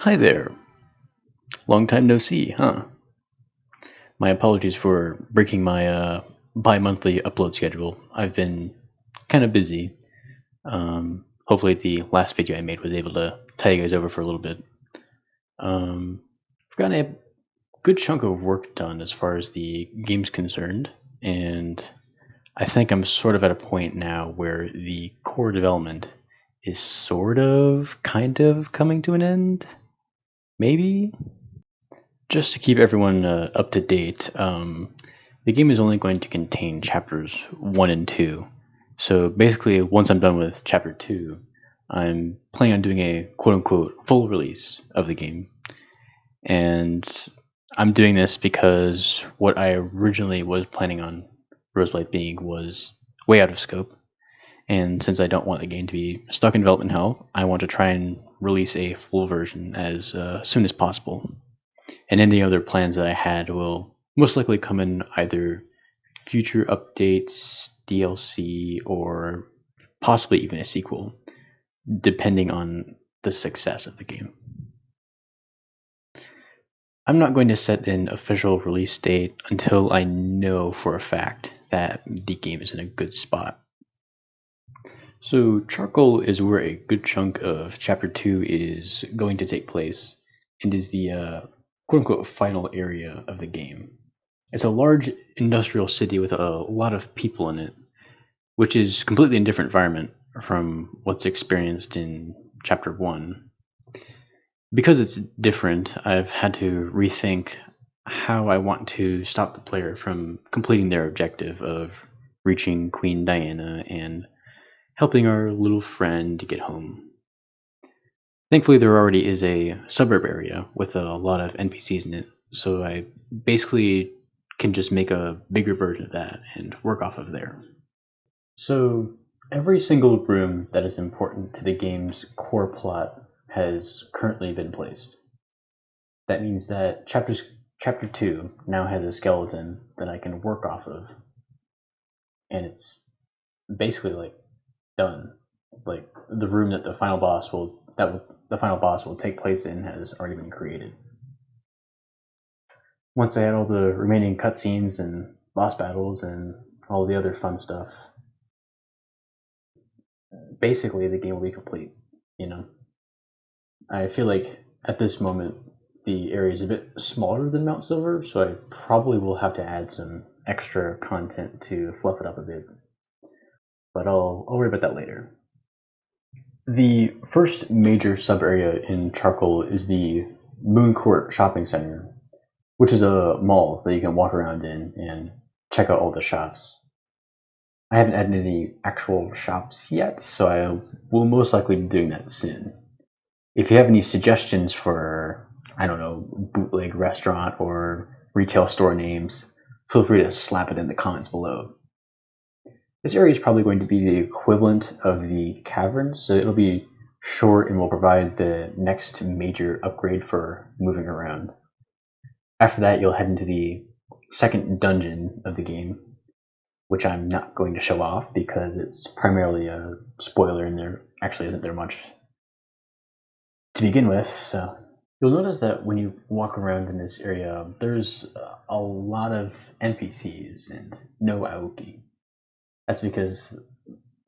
Hi there. Long time no see, huh? My apologies for breaking my bi-monthly upload schedule. I've been kind of busy. Hopefully the last video I made was able to tie you guys over for a little bit. I've gotten a good chunk of work done as far as the game's concerned, and I think I'm sort of at a point now where the core development is kind of coming to an end. Maybe? Just to keep everyone up to date, the game is only going to contain chapters 1 and 2. So basically, once I'm done with chapter 2, I'm planning on doing a quote unquote full release of the game. And I'm doing this because what I originally was planning on Roseblight being was way out of scope. And since I don't want the game to be stuck in development hell, I want to try and release a full version as soon as possible. And any other plans that I had will most likely come in either future updates, DLC, or possibly even a sequel, depending on the success of the game. I'm not going to set an official release date until I know for a fact that the game is in a good spot. So Charcoal is where a good chunk of Chapter 2 is going to take place, and is the quote-unquote final area of the game. It's a large industrial city with a lot of people in it, which is completely a different environment from what's experienced in Chapter 1. Because it's different, I've had to rethink how I want to stop the player from completing their objective of reaching Queen Diana and helping our little friend to get home. Thankfully, there already is a suburb area with a lot of NPCs in it, so I basically can just make a bigger version of that and work off of there. So, every single room that is important to the game's core plot has currently been placed. That means that Chapter 2 now has a skeleton that I can work off of, and it's basically like done. Like the room that the final boss will take place in has already been created. Once I add all the remaining cutscenes and boss battles and all the other fun stuff, basically the game will be complete. I feel like at this moment the area is a bit smaller than Mount Silver, so I probably will have to add some extra content to fluff it up a bit. But I'll worry about that later. The first major sub-area in Charcoal is the Moon Court Shopping Center, which is a mall that you can walk around in and check out all the shops. I haven't added any actual shops yet, so I will most likely be doing that soon. If you have any suggestions for, I don't know, bootleg restaurant or retail store names, feel free to slap it in the comments below. This area is probably going to be the equivalent of the caverns, so it'll be short and will provide the next major upgrade for moving around. After that, you'll head into the second dungeon of the game, which I'm not going to show off because it's primarily a spoiler and there actually isn't there much to begin with. So you'll notice that when you walk around in this area, there's a lot of NPCs and no Aoki. That's because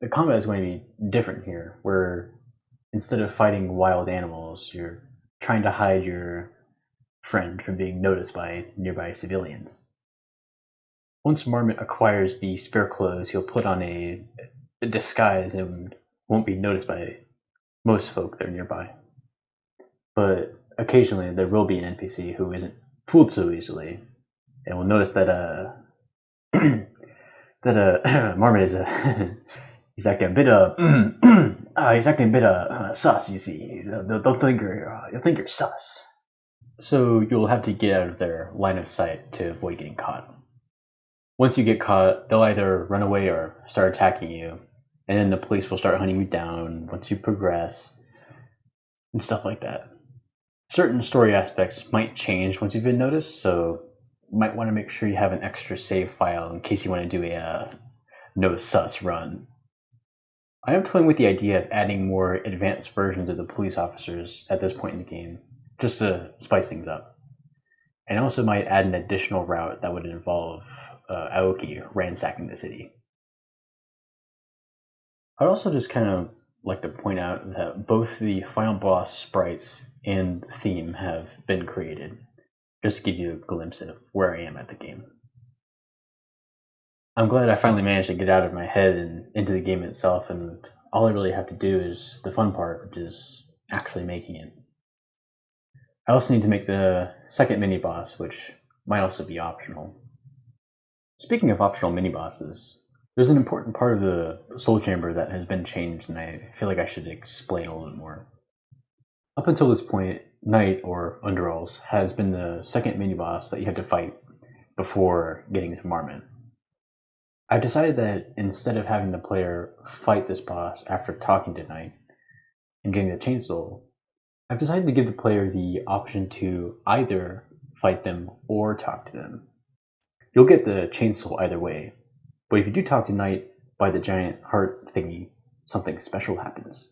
the combat is going to be different here, where instead of fighting wild animals, you're trying to hide your friend from being noticed by nearby civilians. Once Marmot acquires the spare clothes, he'll put on a disguise and won't be noticed by most folk that are nearby. But occasionally there will be an NPC who isn't fooled so easily, and will notice that Marmot is he's acting a bit sus. You see, they'll think you're sus. So you'll have to get out of their line of sight to avoid getting caught. Once you get caught, they'll either run away or start attacking you, and then the police will start hunting you down once you progress, and stuff like that. Certain story aspects might change once you've been noticed, so you might want to make sure you have an extra save file in case you want to do a no sus run. I am toying with the idea of adding more advanced versions of the police officers at this point in the game, just to spice things up. And I also might add an additional route that would involve Aoki ransacking the city. I'd also just kind of like to point out that both the final boss sprites and theme have been created, just to give you a glimpse of where I am at the game. I'm glad I finally managed to get out of my head and into the game itself, and all I really have to do is the fun part, which is actually making it. I also need to make the second mini-boss, which might also be optional. Speaking of optional mini-bosses, there's an important part of the Soul Chamber that has been changed, and I feel like I should explain a little bit more. Up until this point, Knight, or Underalls, has been the second mini-boss that you have to fight before getting to Marmot. I've decided that instead of having the player fight this boss after talking to Knight and getting the Chain Soul, I've decided to give the player the option to either fight them or talk to them. You'll get the Chain Soul either way, but if you do talk to Knight by the giant heart thingy, something special happens.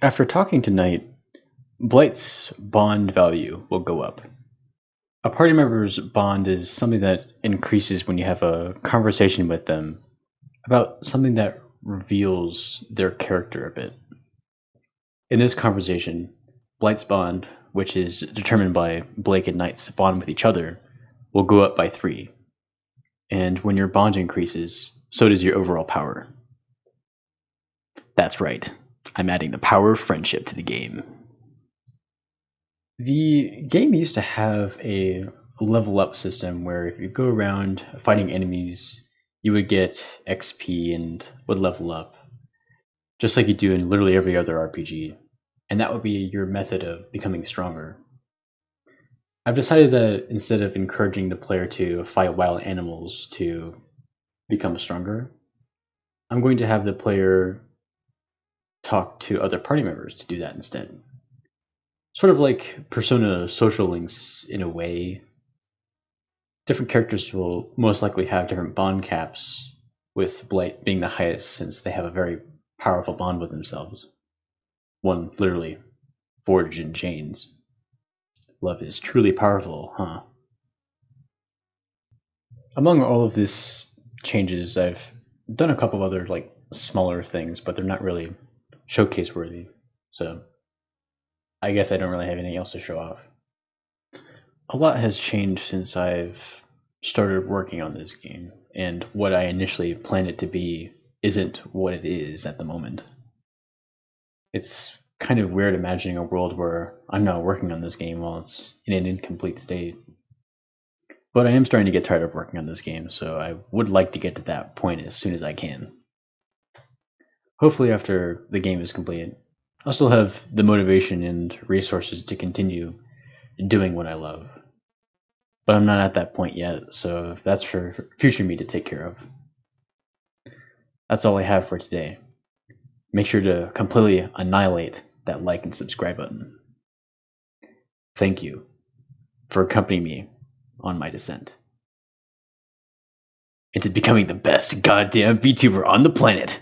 After talking to Knight, Blight's bond value will go up. A party member's bond is something that increases when you have a conversation with them about something that reveals their character a bit. In this conversation, Blight's bond, which is determined by Blake and Knight's bond with each other, will go up by 3. And when your bond increases, so does your overall power. That's right, I'm adding the power of friendship to the game. The game used to have a level up system where if you go around fighting enemies, you would get XP and would level up, just like you do in literally every other RPG, and that would be your method of becoming stronger. I've decided that instead of encouraging the player to fight wild animals to become stronger, I'm going to have the player talk to other party members to do that instead. Sort of like Persona social links in a way. Different characters will most likely have different bond caps, with Blight being the highest since they have a very powerful bond with themselves. One literally forged in chains. Love is truly powerful, huh? Among all of these changes, I've done a couple of other smaller things, but they're not really showcase worthy. So I guess I don't really have anything else to show off. A lot has changed since I've started working on this game, and what I initially planned it to be isn't what it is at the moment. It's kind of weird imagining a world where I'm now working on this game while it's in an incomplete state. But I am starting to get tired of working on this game, so I would like to get to that point as soon as I can. Hopefully after the game is complete, I'll still have the motivation and resources to continue doing what I love. But I'm not at that point yet, so that's for future me to take care of. That's all I have for today. Make sure to completely annihilate that like and subscribe button. Thank you for accompanying me on my descent into becoming the best goddamn VTuber on the planet.